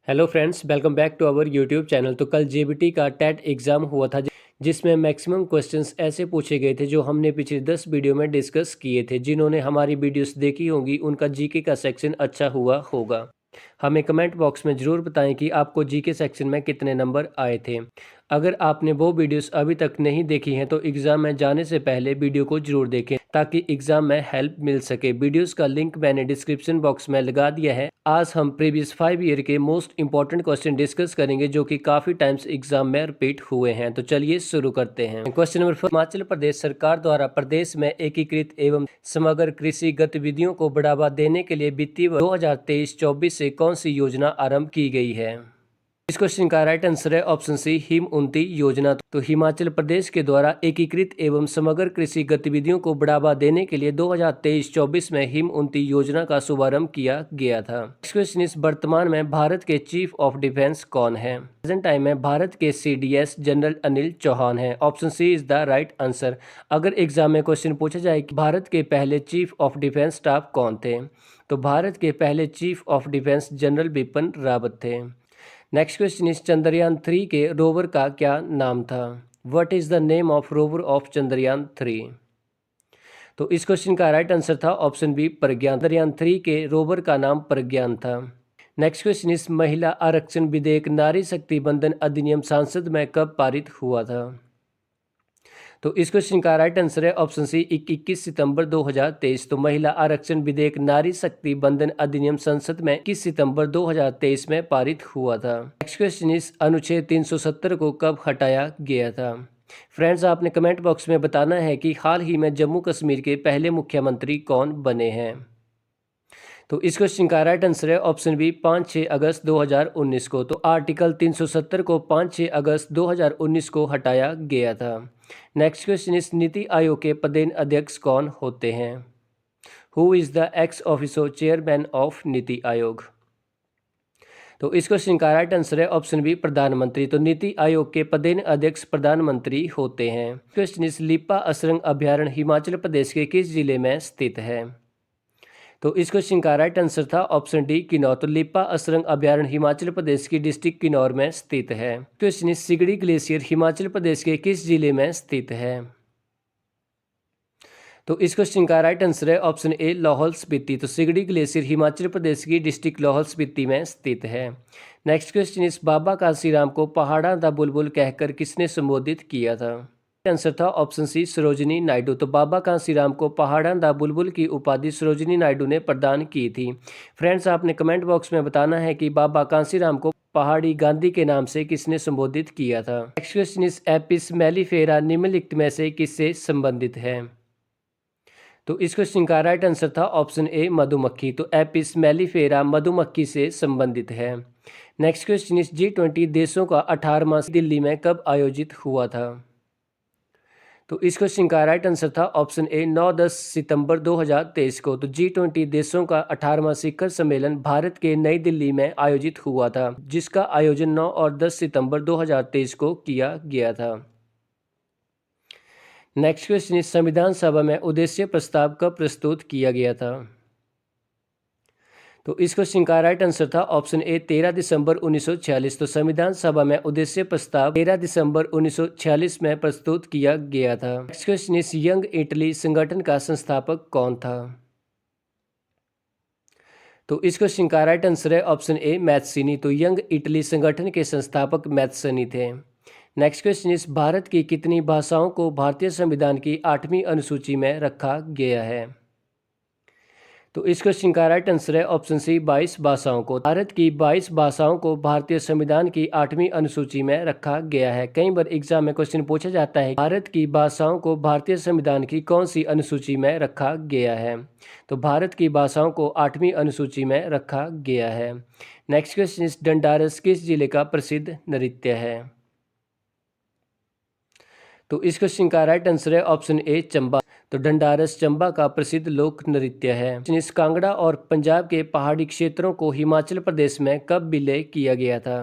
Hello friends, welcome back to our YouTube channel. तो कल JBT का टेट एग्ज़ाम हुआ था जिसमें मैक्सिमम क्वेश्चंस ऐसे पूछे गए थे जो हमने पिछले 10 वीडियो में डिस्कस किए थे। जिन्होंने हमारी वीडियोस देखी होंगी उनका जीके का सेक्शन अच्छा हुआ होगा। हमें कमेंट बॉक्स में ज़रूर बताएं कि आपको जीके सेक्शन में कितने नंबर आए थे। अगर आपने वो वीडियोस अभी तक नहीं देखी हैं तो एग्ज़ाम में जाने से पहले वीडियो को ज़रूर देखें ताकि एग्ज़ाम में हेल्प मिल सके। वीडियोस का लिंक मैंने डिस्क्रिप्शन बॉक्स में लगा दिया है। आज हम प्रीवियस 5 ईयर के मोस्ट इंपॉर्टेंट क्वेश्चन डिस्कस करेंगे जो कि काफ़ी टाइम्स एग्जाम में रिपीट हुए हैं। तो चलिए शुरू करते हैं। क्वेश्चन नंबर 1, हिमाचल प्रदेश सरकार द्वारा प्रदेश में एकीकृत एवं समग्र कृषि गतिविधियों को बढ़ावा देने के लिए वित्तीय 2023-24 से कौन सी योजना आरंभ की गई है? इस क्वेश्चन का राइट आंसर है ऑप्शन सी, हिम उन्नति योजना। तो हिमाचल प्रदेश के द्वारा एकीकृत एवं समग्र कृषि गतिविधियों को बढ़ावा देने के लिए 2023-24 में हिम उन्नति योजना का शुभारंभ किया गया था। नेक्स्ट क्वेश्चन इस, वर्तमान में भारत के चीफ ऑफ डिफेंस कौन है? प्रेजेंट टाइम में भारत के सीडीएस जनरल अनिल चौहान है। Option C is the right answer. अगर एग्जाम में क्वेश्चन पूछा जाए कि भारत के पहले चीफ ऑफ डिफेंस स्टाफ कौन थे, तो भारत के पहले chief of defence general Bipin Rawat थे। नेक्स्ट क्वेश्चन इस, चंद्रयान 3 के रोवर का क्या नाम था? What is the name of rover of Chandrayaan 3? तो इस क्वेश्चन का राइट आंसर था ऑप्शन बी, प्रज्ञान। चंद्रयान 3 के रोवर का नाम प्रज्ञान था। नेक्स्ट क्वेश्चन इस, महिला आरक्षण विधेयक नारी शक्ति बंधन अधिनियम संसद में कब पारित हुआ था? तो इस क्वेश्चन का राइट आंसर है ऑप्शन सी, 21 सितंबर 2023। तो महिला आरक्षण विधेयक नारी शक्ति बंधन अधिनियम संसद में 21 सितंबर 2023 में पारित हुआ था। नेक्स्ट क्वेश्चन इस, अनुच्छेद 370 को कब हटाया गया था? फ्रेंड्स, आपने कमेंट बॉक्स में बताना है कि हाल ही में जम्मू कश्मीर के पहले मुख्यमंत्री कौन बने हैं। तो इस क्वेश्चन का राइट आंसर है ऑप्शन बी, 5-6 अगस्त 2019 को। तो आर्टिकल 370 को 5-6 अगस्त 2019 को हटाया गया था। नेक्स्ट क्वेश्चन इस, नीति आयोग के पदेन अध्यक्ष कौन होते हैं? Who is the x officio chairman of NITI Aayog? तो इस क्वेश्चन का राइट आंसर है ऑप्शन बी, प्रधानमंत्री। तो नीति आयोग के पदेन अध्यक्ष प्रधानमंत्री होते हैं। क्वेश्चन इस, लिपा असरंग अभ्यारण्य हिमाचल प्रदेश के किस जिले में स्थित है? तो इस क्वेश्चन का राइट आंसर था ऑप्शन डी, किन्नौर। तो लिपा असरंग अभ्यारण्य हिमाचल प्रदेश की डिस्ट्रिक्ट किन्नौर में स्थित है। क्वेश्चन इस, सिगड़ी ग्लेशियर हिमाचल प्रदेश के किस जिले में स्थित है? तो इस क्वेश्चन का राइट आंसर है ऑप्शन ए, लाहौल स्पीति। तो सिगड़ी ग्लेशियर हिमाचल प्रदेश की डिस्ट्रिक्ट लाहौल स्पीति में स्थित है। नेक्स्ट क्वेश्चन इस, बाबा कांसीराम को पहाड़ा दा बुलबुल कहकर किसने संबोधित किया था? आंसर था ऑप्शन सी, सरोजिनी नायडू। तो बाबा कांसीराम को पहाड़ा दा बुलबुल की उपाधि सरोजिनी नायडू ने प्रदान की थी। फ्रेंड्स, आपने कमेंट बॉक्स में बताना है कि बाबा कांसीराम को पहाड़ी गांधी के नाम से किसने संबोधित किया था। नेक्स्ट क्वेश्चन इस, एपिस मेलिफेरा निम्नलिखित में से किससे संबंधित है? तो इस क्वेश्चन का राइट आंसर था ऑप्शन ए, मधुमक्खी। तो एपिस मेलिफेरा मधुमक्खी से संबंधित है। नेक्स्ट क्वेश्चन इस, G20 देशों का 18वां दिल्ली में कब आयोजित हुआ था? तो इस क्वेश्चन का राइट आंसर था ऑप्शन ए, 9-10 सितंबर 2023 को। तो G20 देशों का 18वां शिखर सम्मेलन भारत के नई दिल्ली में आयोजित हुआ था, जिसका आयोजन 9 और 10 सितंबर 2023 को किया गया था। नेक्स्ट क्वेश्चन इस, संविधान सभा में उद्देश्य प्रस्ताव कब प्रस्तुत किया गया था? तो इस क्वेश्चन का राइट आंसर था ऑप्शन ए, 13 दिसंबर 1946। तो संविधान सभा में उद्देश्य प्रस्ताव 13 दिसंबर 1946 में प्रस्तुत किया गया था। नेक्स्ट क्वेश्चन इस, यंग इटली संगठन का संस्थापक कौन था? तो इस क्वेश्चन का राइट आंसर है ऑप्शन ए, मैथ्सिनी। तो यंग इटली संगठन के संस्थापक मैथ्सिनी थे। नेक्स्ट क्वेश्चन इस, भारत की कितनी भाषाओं को भारतीय संविधान की 8वीं अनुसूची में रखा गया है? तो इस क्वेश्चन का राइट आंसर है ऑप्शन सी, 22 भाषाओं को। भारत की 22 भाषाओं को भारतीय संविधान की 8वीं अनुसूची में रखा गया है। कई बार एग्जाम में क्वेश्चन पूछा जाता है, भारत की भाषाओं को भारतीय संविधान की कौन सी अनुसूची में रखा गया है? तो भारत की भाषाओं को 8वीं अनुसूची में रखा गया है। नेक्स्ट क्वेश्चन इस, डंडारस किस जिले का प्रसिद्ध नृत्य है? तो इस क्वेश्चन का राइट आंसर है ऑप्शन ए, चंबा। तो डंडारस चंबा का प्रसिद्ध लोक नृत्य है। इस, कांगड़ा और पंजाब के पहाड़ी क्षेत्रों को हिमाचल प्रदेश में कब विलय किया गया था?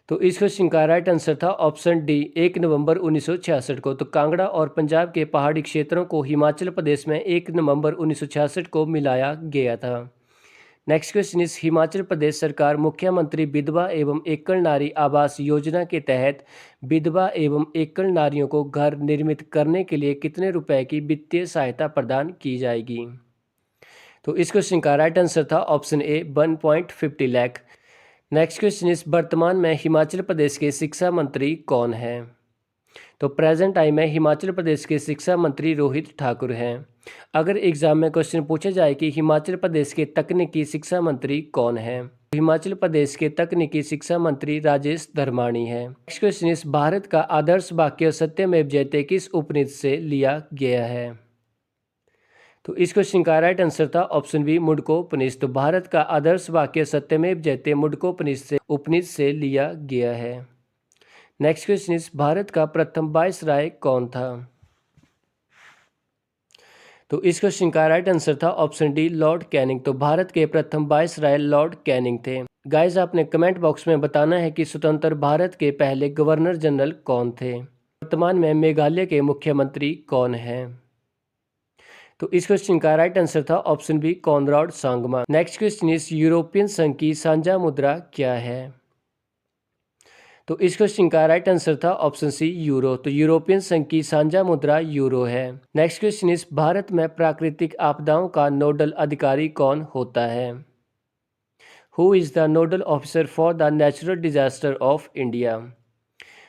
तो इस क्वेश्चन का राइट आंसर था ऑप्शन डी, 1 नवंबर 1966 को। तो कांगड़ा और पंजाब के पहाड़ी क्षेत्रों को हिमाचल प्रदेश में 1 नवंबर 1966 को मिलाया गया था। Next question is Himachal Pradesh सरकार मुख्यमंत्री विधवा एवं एकल नारी आवास योजना के तहत विधवा एवं एकल नारियों को घर निर्मित करने के लिए कितने रुपए की वित्तीय सहायता प्रदान की जाएगी। तो इस क्वेश्चन का राइट आंसर था option A 1.50 lakh. Next question is वर्तमान में हिमाचल प्रदेश के शिक्षा मंत्री कौन है। तो प्रेजेंट टाइम में हिमाचल प्रदेश के शिक्षा मंत्री रोहित ठाकुर हैं। अगर एग्जाम में क्वेश्चन पूछा जाए कि हिमाचल प्रदेश के तकनीकी शिक्षा मंत्री कौन है, तो हिमाचल प्रदेश के तकनीकी शिक्षा मंत्री राजेश धर्माणी है। नेक्स्ट क्वेश्चन इज भारत का आदर्श वाक्य सत्यमेव जयते किस उपनिषद से लिया गया है। तो इस क्वेश्चन का राइट आंसर था ऑप्शन बी मुंडकोपनिषद। तो भारत का आदर्श वाक्य सत्यमेव जयते मुंडकोपनिषद से लिया गया है। नेक्स्ट क्वेश्चन इज भारत का प्रथम वायसराय कौन था। तो इस क्वेश्चन का राइट आंसर था ऑप्शन डी लॉर्ड कैनिंग। तो भारत के प्रथम वायसराय लॉर्ड कैनिंग थे। गाइस आपने कमेंट बॉक्स में बताना है कि स्वतंत्र भारत के पहले गवर्नर जनरल कौन थे। वर्तमान में मेघालय के मुख्यमंत्री कौन है। तो इस क्वेश्चन का राइट आंसर था option B Conrad Sangma. Next question is European संघ की साझा मुद्रा क्या है। तो इस क्वेश्चन का राइट आंसर था ऑप्शन सी यूरो। तो यूरोपियन संघ की साझा मुद्रा यूरो है। नेक्स्ट क्वेश्चन इज भारत में प्राकृतिक आपदाओं का नोडल अधिकारी कौन होता है। Who is the nodal officer for the natural disaster of India.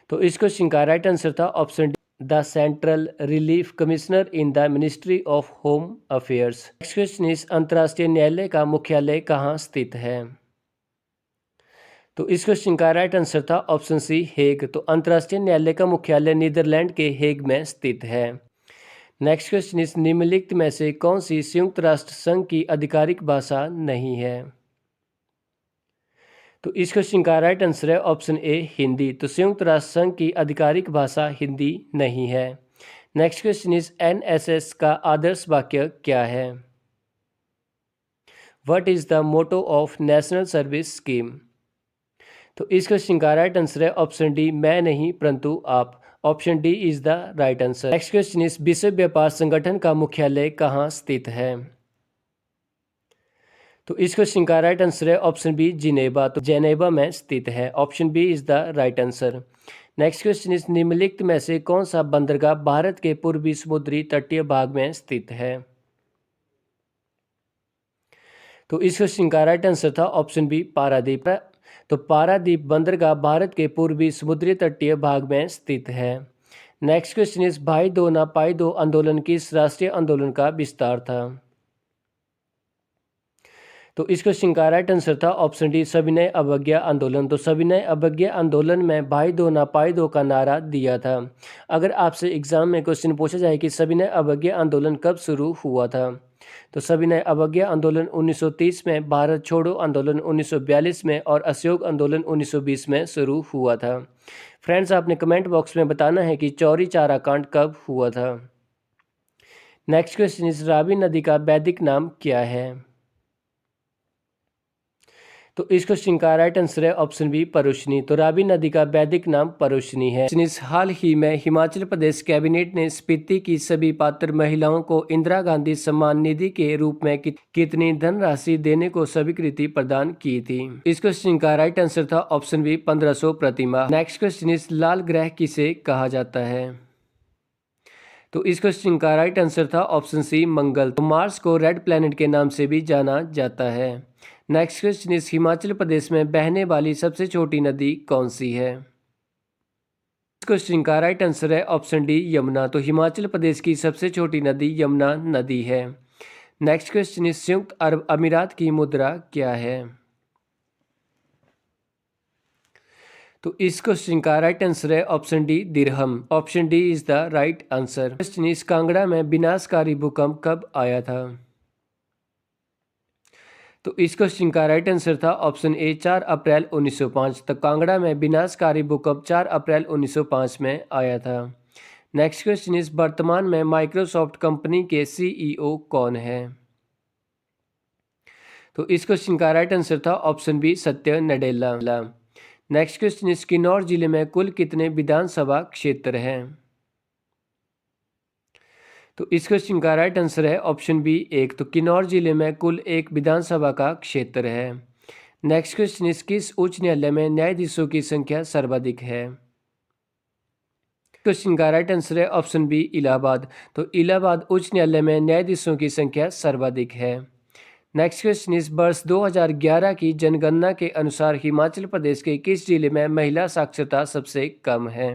तो इस क्वेश्चन का राइट आंसर था option D the central relief commissioner in the ministry of home affairs. Next question is अंतर्राष्ट्रीय न्यायालय का मुख्यालय कहाँ स्थित है। तो इस क्वेश्चन का राइट आंसर था ऑप्शन सी हेग। तो अंतर्राष्ट्रीय न्यायालय का मुख्यालय नीदरलैंड के हेग में स्थित है। नेक्स्ट क्वेश्चन इज निम्नलिखित में से कौन सी संयुक्त राष्ट्र संघ की आधिकारिक भाषा नहीं है। तो इस क्वेश्चन का राइट आंसर है ऑप्शन ए हिंदी। तो संयुक्त राष्ट्र संघ की आधिकारिक भाषा हिंदी नहीं है। नेक्स्ट क्वेश्चन इज एनएसएस का आदर्श वाक्य क्या है। What is the motto of National Service Scheme. तो इस क्वेश्चन का राइट आंसर है ऑप्शन डी मैं नहीं परंतु आप। Option D is the right answer. Next question is विश्व व्यापार संगठन का मुख्यालय कहाँ स्थित है। तो इस क्वेश्चन का राइट आंसर है ऑप्शन बी जिनेवा। तो जेनेवा में स्थित है। Option B is the right answer. Next question is निम्नलिखित में से कौन सा बंदरगाह भारत के पूर्वी समुद्री तटीय भाग में स्थित है। तो इस क्वेश्चन का राइट आंसर था ऑप्शन बी पारादीप। तो पारादीप बंदरगाह भारत के पूर्वी समुद्री तटीय भाग में स्थित है। नेक्स्ट क्वेश्चन इज भाई दो ना पाई दो आंदोलन किस राष्ट्रीय आंदोलन का विस्तार था। तो इस क्वेश्चन का राइट आंसर था ऑप्शन डी सविनय अवज्ञा आंदोलन। तो सविनय अवज्ञा आंदोलन में भाई दो ना पाई दो का नारा दिया था। अगर आपसे एग्जाम में क्वेश्चन पूछा जाए कि सविनय अवज्ञा आंदोलन कब शुरू हुआ था, तो सविनय अवज्ञा आंदोलन 1930 में, भारत छोड़ो आंदोलन 1942 में और असहयोग आंदोलन 1920 में शुरू हुआ था। फ्रेंड्स आपने कमेंट बॉक्स में बताना है कि चौरी चौरा कांड कब हुआ था। नेक्स्ट क्वेश्चन इज रावी नदी का वैदिक नाम क्या है। तो इस क्वेश्चन का राइट आंसर है ऑप्शन बी परुशनी। तो रावी नदी का वैदिक नाम परुशनी है। हाल ही में हिमाचल प्रदेश कैबिनेट ने स्पीति की सभी पात्र महिलाओं को इंदिरा गांधी सम्मान निधि के रूप में कितनी धनराशि देने को स्वीकृति प्रदान की थी। इस क्वेश्चन का राइट आंसर था ऑप्शन बी 1500 प्रतिमाह। नेक्स्ट क्वेश्चन इज लाल ग्रह किसे कहा जाता है। तो इस क्वेश्चन का राइट आंसर था ऑप्शन सी मंगल। तो मार्स को रेड प्लैनेट के नाम से भी जाना जाता है। Next question is Himachal Pradesh में बहने वाली सबसे छोटी नदी कौन सी है। इस क्वेश्चन का राइट आंसर है ऑप्शन डी यमुना। तो हिमाचल प्रदेश की सबसे छोटी नदी यमुना नदी है। नेक्स्ट क्वेश्चन इज संयुक्त अरब अमीरात की मुद्रा क्या है। तो इस क्वेश्चन का राइट आंसर है option D dirham. Option D is the right answer. Question is Kangra में विनाशकारी भूकंप कब आया था। तो इस क्वेश्चन का राइट आंसर था ऑप्शन ए 4 अप्रैल 1905। तो कांगड़ा में विनाशकारी भूकंप 4 अप्रैल 1905 में आया था। नेक्स्ट क्वेश्चन इज वर्तमान में माइक्रोसॉफ्ट कंपनी के सीईओ कौन है। तो इस क्वेश्चन का राइट आंसर था ऑप्शन बी सत्य Nadella. Next question is Kinnaur जिले में कुल कितने विधानसभा क्षेत्र हैं। तो इस क्वेश्चन का राइट आंसर है ऑप्शन बी 1। तो किन्नौर जिले में कुल 1 विधानसभा का क्षेत्र है। नेक्स्ट क्वेश्चन इस किस उच्च न्यायालय में न्यायाधीशों की संख्या सर्वाधिक है? क्वेश्चन का राइट आंसर है ऑप्शन बी इलाहाबाद। तो इलाहाबाद उच्च न्यायालय में न्यायाधीशों की संख्या सर्वाधिक है। नेक्स्ट क्वेश्चन इस वर्ष 2011 की जनगणना के अनुसार हिमाचल प्रदेश के किस जिले में महिला साक्षरता सबसे कम है?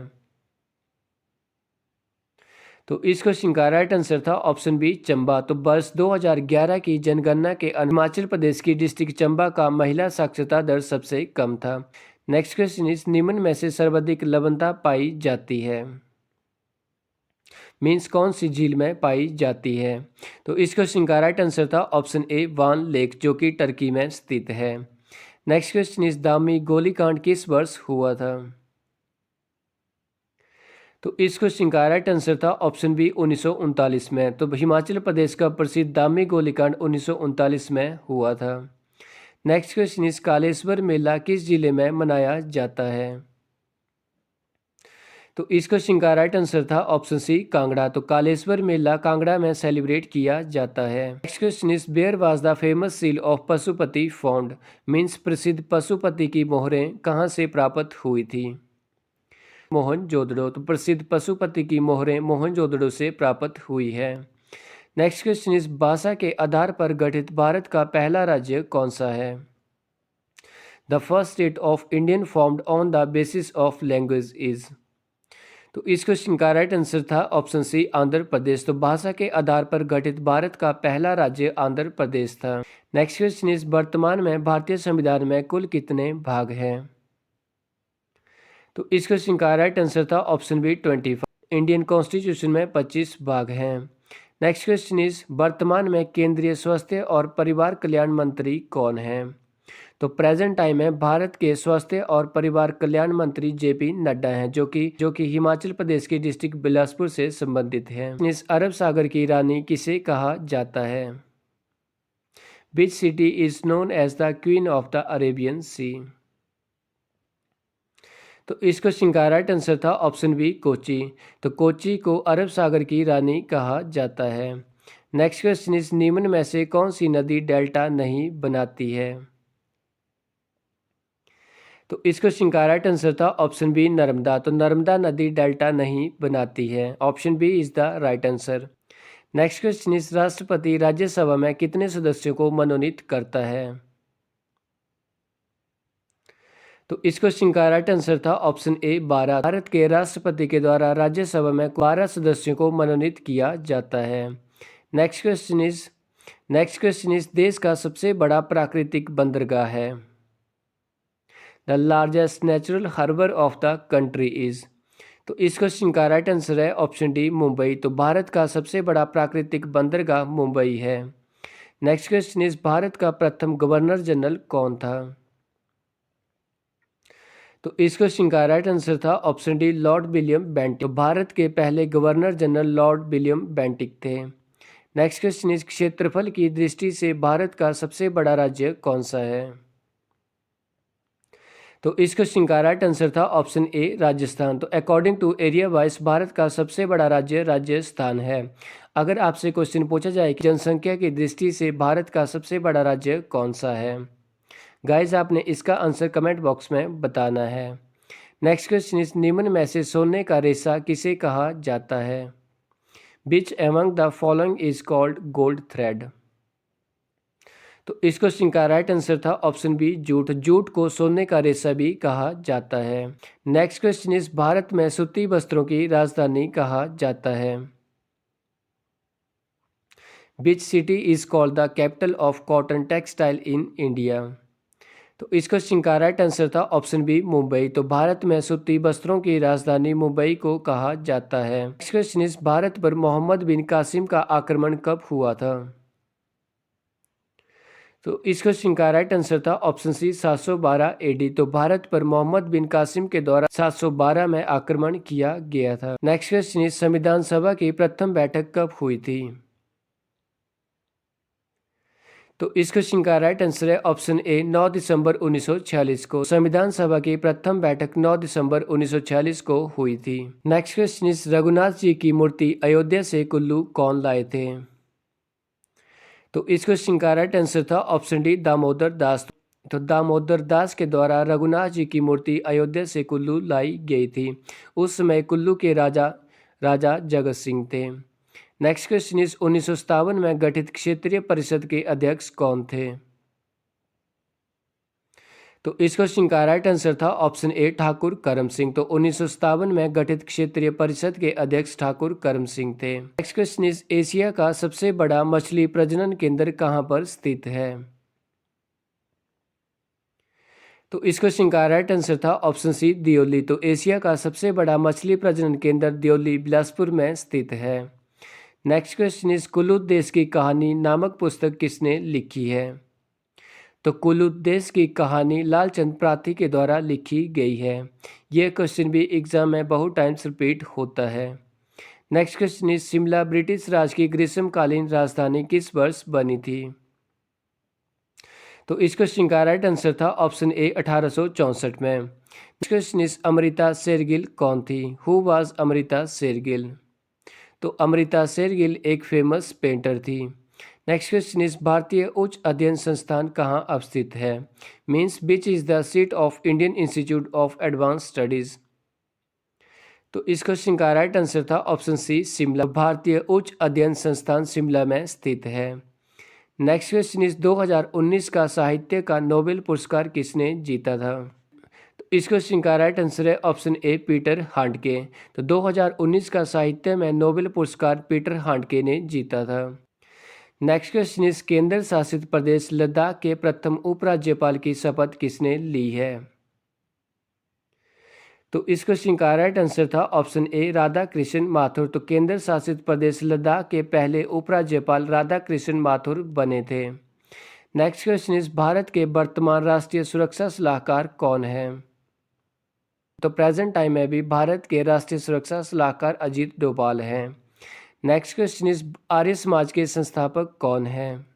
तो इस क्वेश्चन का राइट आंसर था ऑप्शन बी चंबा। तो वर्ष 2011 की जनगणना के हिमाचल प्रदेश की डिस्ट्रिक्ट चंबा का महिला साक्षरता दर सबसे कम था। नेक्स्ट क्वेश्चन इस निम्न में से सर्वाधिक लवणता पाई जाती है? मीन्स कौन सी झील में पाई जाती है? तो इस क्वेश्चन का राइट आंसर था ऑप्शन ए वान लेक, जो कि टर्की में स्थित है। नेक्स्ट क्वेश्चन इस दामी गोलीकांड किस वर्ष हुआ था? तो इस क्वेश्चन का राइट आंसर था ऑप्शन बी 1939 में। तो हिमाचल प्रदेश का प्रसिद्ध दामी गोलीकांड 1939 में हुआ था। नेक्स्ट क्वेश्चन इस कालेश्वर मेला किस जिले में मनाया जाता है? तो इस क्वेश्चन का राइट आंसर था ऑप्शन सी कांगड़ा। तो कालेश्वर मेला कांगड़ा में सेलिब्रेट किया जाता है। Next question is where was the famous seal of Pashupati found? Means प्रसिद्ध पशुपति की मोहरें कहाँ से प्राप्त हुई थी? मोहनजोदड़ो। तो प्रसिद्ध पशुपति की मोहरें मोहनजोदड़ो से प्राप्त हुई है। नेक्स्ट क्वेश्चन इस भाषा के आधार पर गठित भारत का पहला राज्य कौन सा है? The first state of Indian formed on the basis of language is? तो इस क्वेश्चन का राइट आंसर था ऑप्शन सी आंध्र प्रदेश। तो भाषा के आधार पर गठित भारत का पहला राज्य आंध्र प्रदेश था। नेक्स्ट क्वेश्चन इस वर्तमान में भारतीय संविधान में कुल कितने भाग हैं? तो इस क्वेश्चन का राइट आंसर था ऑप्शन बी 25। इंडियन कॉन्स्टिट्यूशन में 25 भाग हैं। नेक्स्ट क्वेश्चन इज वर्तमान में केंद्रीय स्वास्थ्य और परिवार कल्याण मंत्री कौन है? तो प्रेजेंट टाइम में भारत के स्वास्थ्य और परिवार कल्याण मंत्री जेपी नड्डा हैं, जो कि हिमाचल प्रदेश के डिस्ट्रिक्ट बिलासपुर से संबंधित है। इस अरब सागर की रानी किसे कहा जाता है? Which city is known as the queen of the Arabian sea? तो इस क्वेश्चन का राइट आंसर था ऑप्शन बी कोची। तो कोची को अरब सागर की रानी कहा जाता है। नेक्स्ट क्वेश्चन इस निम्न में से कौन सी नदी डेल्टा नहीं बनाती है? तो इस क्वेश्चन का राइट आंसर था ऑप्शन बी नर्मदा। तो नर्मदा नदी डेल्टा नहीं बनाती है। Option B is the right answer. Next question is राष्ट्रपति राज्यसभा में कितने सदस्यों को मनोनीत करता है? तो इस क्वेश्चन का राइट आंसर था ऑप्शन ए 12। भारत के राष्ट्रपति के द्वारा राज्यसभा में 12 सदस्यों को मनोनीत किया जाता है। नेक्स्ट क्वेश्चन इस देश का सबसे बड़ा प्राकृतिक बंदरगाह है? The largest natural harbour of the country is? तो इस क्वेश्चन का राइट आंसर है ऑप्शन डी मुंबई। तो भारत का सबसे बड़ा प्राकृतिक बंदरगाह मुंबई है। नेक्स्ट क्वेश्चन इस भारत का प्रथम गवर्नर जनरल कौन था? तो इस क्वेश्चन का राइट आंसर था option D Lord William Bentinck. तो भारत के पहले governor general Lord William Bentinck थे। नेक्स्ट क्वेश्चन इस क्षेत्रफल की दृष्टि से भारत का सबसे बड़ा राज्य कौन सा है? तो इस क्वेश्चन का राइट आंसर था ऑप्शन ए राजस्थान। तो according to area wise Bharat का सबसे बड़ा राज्य राजस्थान है। अगर आपसे क्वेश्चन पूछा जाए कि जनसंख्या की दृष्टि से भारत का सबसे बड़ा राज्य कौन सा है, गाइज आपने इसका आंसर कमेंट बॉक्स में बताना है। नेक्स्ट क्वेश्चन इस निम्न में से सोने का रेशा किसे कहा जाता है? Which among the following is called gold thread? तो इस क्वेश्चन का राइट आंसर था ऑप्शन बी जूट। जूट को सोने का रेशा भी कहा जाता है। नेक्स्ट क्वेश्चन इस भारत में सूती वस्त्रों की राजधानी कहा जाता है? Which city is called the capital of cotton textile in India? तो इस क्वेश्चन का राइट आंसर था ऑप्शन बी मुंबई। तो भारत में सूती वस्त्रों की राजधानी मुंबई को कहा जाता है। नेक्स्ट क्वेश्चन इस भारत पर मोहम्मद बिन कासिम का आक्रमण कब हुआ था? तो इस क्वेश्चन का राइट आंसर था ऑप्शन सी 712 एडी। तो भारत पर मोहम्मद बिन कासिम के द्वारा 712 में आक्रमण किया गया था। नेक्स्ट क्वेश्चन इस संविधान सभा की प्रथम बैठक कब हुई थी? तो इस क्वेश्चन का राइट आंसर है ऑप्शन ए 9 दिसंबर 1946 को। संविधान सभा की प्रथम बैठक 9 दिसंबर 1946 को हुई थी। नेक्स्ट क्वेश्चन इस रघुनाथ जी की मूर्ति अयोध्या से कुल्लू कौन लाए थे? तो इस क्वेश्चन का राइट आंसर था ऑप्शन डी दामोदर दास। तो दामोदर दास के द्वारा रघुनाथ जी की मूर्ति अयोध्या से कुल्लू लाई गई थी। उस समय कुल्लू के राजा जगत सिंह थे। नेक्स्ट क्वेश्चन इस 1957 में गठित क्षेत्रीय परिषद के अध्यक्ष कौन थे? तो इस क्वेश्चन का राइट आंसर था ऑप्शन ए ठाकुर करम सिंह। तो 1957 में गठित क्षेत्रीय परिषद के अध्यक्ष ठाकुर करम सिंह थे। नेक्स्ट क्वेश्चन इस एशिया का सबसे बड़ा मछली प्रजनन केंद्र कहां पर स्थित है? तो इस क्वेश्चन का राइट आंसर था ऑप्शन सी दियोली। तो एशिया का सबसे बड़ा मछली प्रजनन केंद्र दियोली बिलासपुर में स्थित है। नेक्स्ट क्वेश्चन इस कुल्लू देश की कहानी नामक पुस्तक किसने लिखी है? तो कुल्लू देश की कहानी लालचंद प्राथी के द्वारा लिखी गई है। यह क्वेश्चन भी एग्जाम में बहुत टाइम्स रिपीट होता है। नेक्स्ट क्वेश्चन इस शिमला ब्रिटिश राज की ग्रीष्मकालीन राजधानी किस वर्ष बनी थी? तो इस क्वेश्चन का राइट आंसर था ऑप्शन ए 1864 में। Next question is Amrita Shergil कौन थी? Who was Amrita Shergil? तो अमृता शेरगिल एक फेमस पेंटर थी। नेक्स्ट क्वेश्चन इस भारतीय उच्च अध्ययन संस्थान कहाँ अवस्थित है? Means which is the seat of Indian Institute of advance studies? तो इस क्वेश्चन का राइट आंसर था ऑप्शन सी शिमला। भारतीय उच्च अध्ययन संस्थान शिमला में स्थित है। नेक्स्ट क्वेश्चन इस 2019 का साहित्य का नोबेल पुरस्कार किसने जीता था? तो इस क्वेश्चन का राइट आंसर है ऑप्शन ए पीटर हांडके। तो 2019 का साहित्य में नोबेल पुरस्कार पीटर हांडके ने जीता था। नेक्स्ट क्वेश्चन इस केंद्र शासित प्रदेश लद्दाख के प्रथम उपराज्यपाल की शपथ किसने ली है? तो इस क्वेश्चन का राइट आंसर था ऑप्शन ए राधा कृष्ण माथुर। तो केंद्र शासित प्रदेश लद्दाख के पहले उपराज्यपाल राधा कृष्ण माथुर बने थे। नेक्स्ट क्वेश्चन इस भारत के वर्तमान राष्ट्रीय सुरक्षा सलाहकार कौन है? तो प्रेजेंट टाइम में भी भारत के राष्ट्रीय सुरक्षा सलाहकार अजीत डोभाल हैं। नेक्स्ट क्वेश्चन इस आर्य समाज के संस्थापक कौन हैं?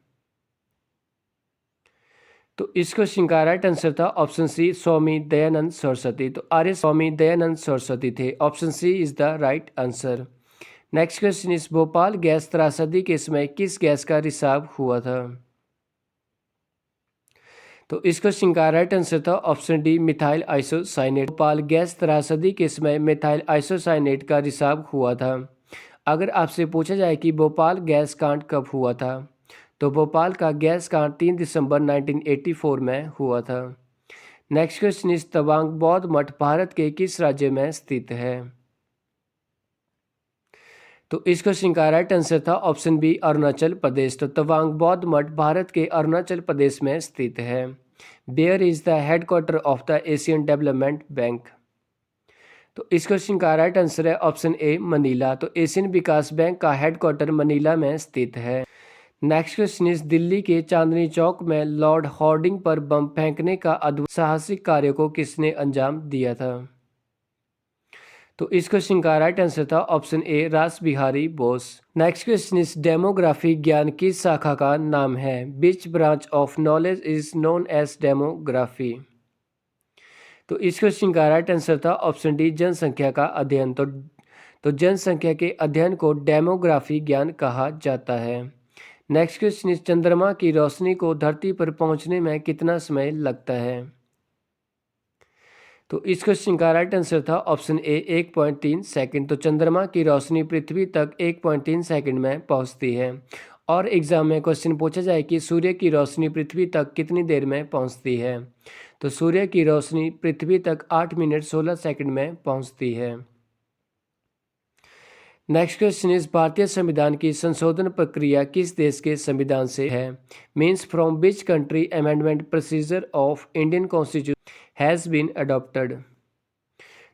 तो इस क्वेश्चन का राइट आंसर था ऑप्शन सी स्वामी दयानंद सरस्वती। तो आर्य स्वामी दयानंद सरस्वती थे। Option C is the right answer. Next question is Bhopal gas त्रासदी के समय किस गैस का रिसाव हुआ था? तो इस क्वेश्चन का राइट आंसर था option D methyl isocyanate. Bhopal gas त्रासदी के समय मिथाइल आइसोसाइनेट का रिसाव हुआ था। अगर आपसे पूछा जाए कि भोपाल गैस कांड कब हुआ था, तो भोपाल का गैस कांड 3 दिसंबर 1984 में हुआ था। नेक्स्ट क्वेश्चन इस तवांग बौद्ध मठ भारत के किस राज्य में स्थित है? तो इस क्वेश्चन का राइट आंसर था ऑप्शन बी अरुणाचल प्रदेश। तो तवांग बौद्ध मठ भारत के अरुणाचल प्रदेश में स्थित है। Where is the headquarter of the Asian Development Bank? तो इस क्वेश्चन का राइट आंसर है ऑप्शन ए मनीला। तो एशियन विकास बैंक का हेडक्वार्टर मनीला में स्थित है। नेक्स्ट क्वेश्चन इस दिल्ली के चांदनी चौक में लॉर्ड हॉर्डिंग पर बम फेंकने का अद्भुत साहसिक कार्य को किसने अंजाम दिया था? तो इस क्वेश्चन का राइट आंसर था option A Ras Bihari Bose. Next question is demography ज्ञान किस शाखा का नाम है? Which branch of knowledge is known as demography? तो इस क्वेश्चन का राइट आंसर था ऑप्शन डी जनसंख्या का अध्ययन। तो जनसंख्या के अध्ययन को डेमोग्राफी ज्ञान कहा जाता है। नेक्स्ट क्वेश्चन इस चंद्रमा की रोशनी को धरती पर पहुंचने में कितना समय लगता है? तो इस क्वेश्चन का राइट आंसर था ऑप्शन ए 1.3 सेकंड। तो चंद्रमा की रोशनी पृथ्वी तक 1.3 सेकंड में पहुंचती है। और एग्जाम में क्वेश्चन पूछा जाए कि सूर्य की रोशनी पृथ्वी तक कितनी देर में पहुंचती है, तो सूर्य की रोशनी पृथ्वी तक 8 मिनट 16 सेकंड में पहुंचती है। नेक्स्ट क्वेश्चन इस भारतीय संविधान की संशोधन प्रक्रिया किस देश के संविधान से है? Means from which country amendment procedure of Indian constitution has been adopted?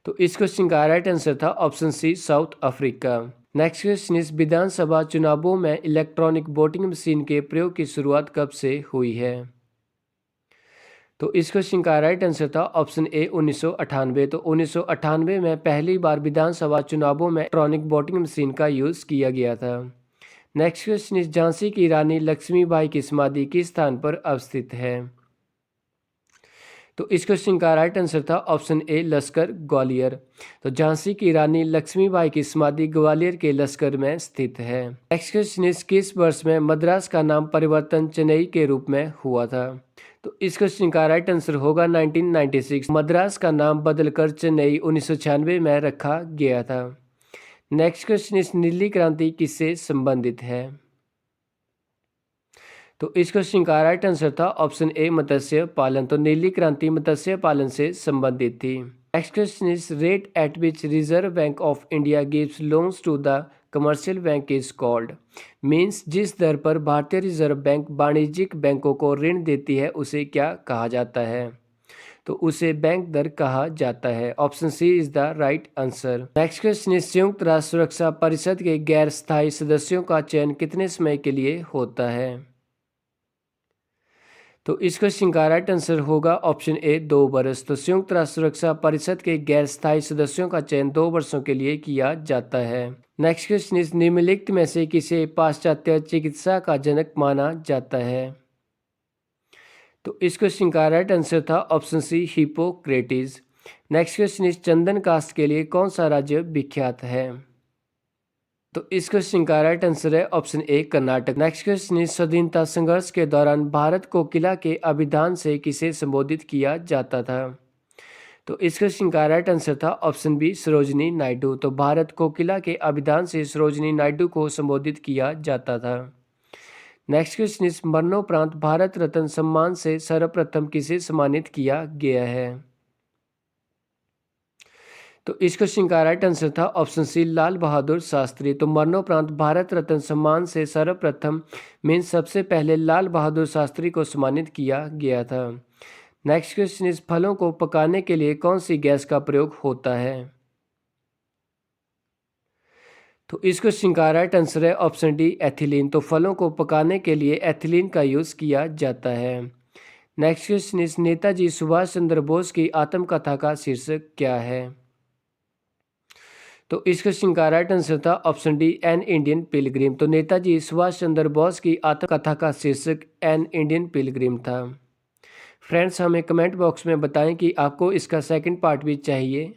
तो इस क्वेश्चन का राइट आंसर था option C South Africa. Next question is विधानसभा चुनावों में इलेक्ट्रॉनिक वोटिंग मशीन के प्रयोग की शुरुआत कब से हुई है? तो इस क्वेश्चन का राइट आंसर था ऑप्शन ए 1998। तो 1998 में पहली बार विधानसभा चुनावों में इलेक्ट्रॉनिक वोटिंग मशीन का यूज़ किया गया था। नेक्स्ट क्वेश्चन इज झांसी की रानी लक्ष्मीबाई की समाधि किस स्थान पर अवस्थित है? तो इस क्वेश्चन का राइट आंसर था ऑप्शन ए लश्कर ग्वालियर। तो झांसी की रानी लक्ष्मीबाई की समाधि ग्वालियर के लश्कर में स्थित है। नेक्स्ट क्वेश्चन इज किस वर्ष में मद्रास का नाम परिवर्तन चेन्नई के रूप में हुआ था? तो इस क्वेश्चन का राइट आंसर होगा 1996। मद्रास का नाम बदलकर चेन्नई 1996 में रखा गया था। नेक्स्ट क्वेश्चन इज नीली क्रांति किससे संबंधित है? तो इस क्वेश्चन का राइट आंसर था ऑप्शन ए मत्स्य पालन। तो नीली क्रांति मत्स्य पालन से संबंधित थी। Next question is rate at which Reserve Bank of India gives loans to the commercial bank is called. Means जिस दर पर भारतीय रिजर्व बैंक वाणिज्यिक बैंकों को ऋण देती है उसे क्या कहा जाता है? तो उसे बैंक दर कहा जाता है। Option C is the right answer. Next question is संयुक्त राष्ट्र सुरक्षा परिषद के गैर स्थायी सदस्यों का चयन कितने समय के लिए होता है? तो इस क्वेश्चन का राइट आंसर होगा ऑप्शन ए 2 वर्ष। तो संयुक्त राष्ट्र सुरक्षा परिषद के गैर स्थायी सदस्यों का चयन 2 वर्षों के लिए किया जाता है। नेक्स्ट क्वेश्चन इज निम्नलिखित में से किसे पाश्चात्य चिकित्सा का जनक माना जाता है? तो इस क्वेश्चन का राइट आंसर था option C Hippocrates. Next question is चंदन कास्ट के लिए कौन सा राज्य विख्यात है? तो इस क्वेश्चन का राइट आंसर है option A Karnataka. Next question is स्वाधीनता संघर्ष के दौरान भारत को किला के अभिधान से किसे संबोधित किया जाता था? तो इस क्वेश्चन का राइट आंसर था ऑप्शन बी सरोजिनी नायडू। तो भारत को किला के अभिधान से सरोजिनी नायडू को संबोधित किया जाता था। नेक्स्ट क्वेश्चन इज मरणोपरांत भारत रत्न सम्मान से सर्वप्रथम किसे सम्मानित किया गया है? तो इस क्वेश्चन का राइट आंसर था ऑप्शन सी लाल बहादुर शास्त्री। तो मरणोपरांत भारत रत्न सम्मान से सर्वप्रथम मीन्स सबसे पहले लाल बहादुर शास्त्री को सम्मानित किया गया था। नेक्स्ट क्वेश्चन इस फलों को पकाने के लिए कौन सी गैस का प्रयोग होता है? तो इस क्वेश्चन का राइट आंसर है ऑप्शन डी एथिलीन। तो फलों को पकाने के लिए एथिलीन का यूज़ किया जाता है। नेक्स्ट क्वेश्चन इस नेताजी सुभाष चंद्र बोस की आत्मकथा का शीर्षक क्या है? तो इस क्वेश्चन का राइट आंसर था option D an Indian Pilgrim. तो नेताजी सुभाष चंद्र बोस की आत्मकथा का शीर्षक एन इंडियन पिलग्रिम था। फ्रेंड्स हमें कमेंट बॉक्स में बताएं कि आपको इसका सेकंड पार्ट भी चाहिए।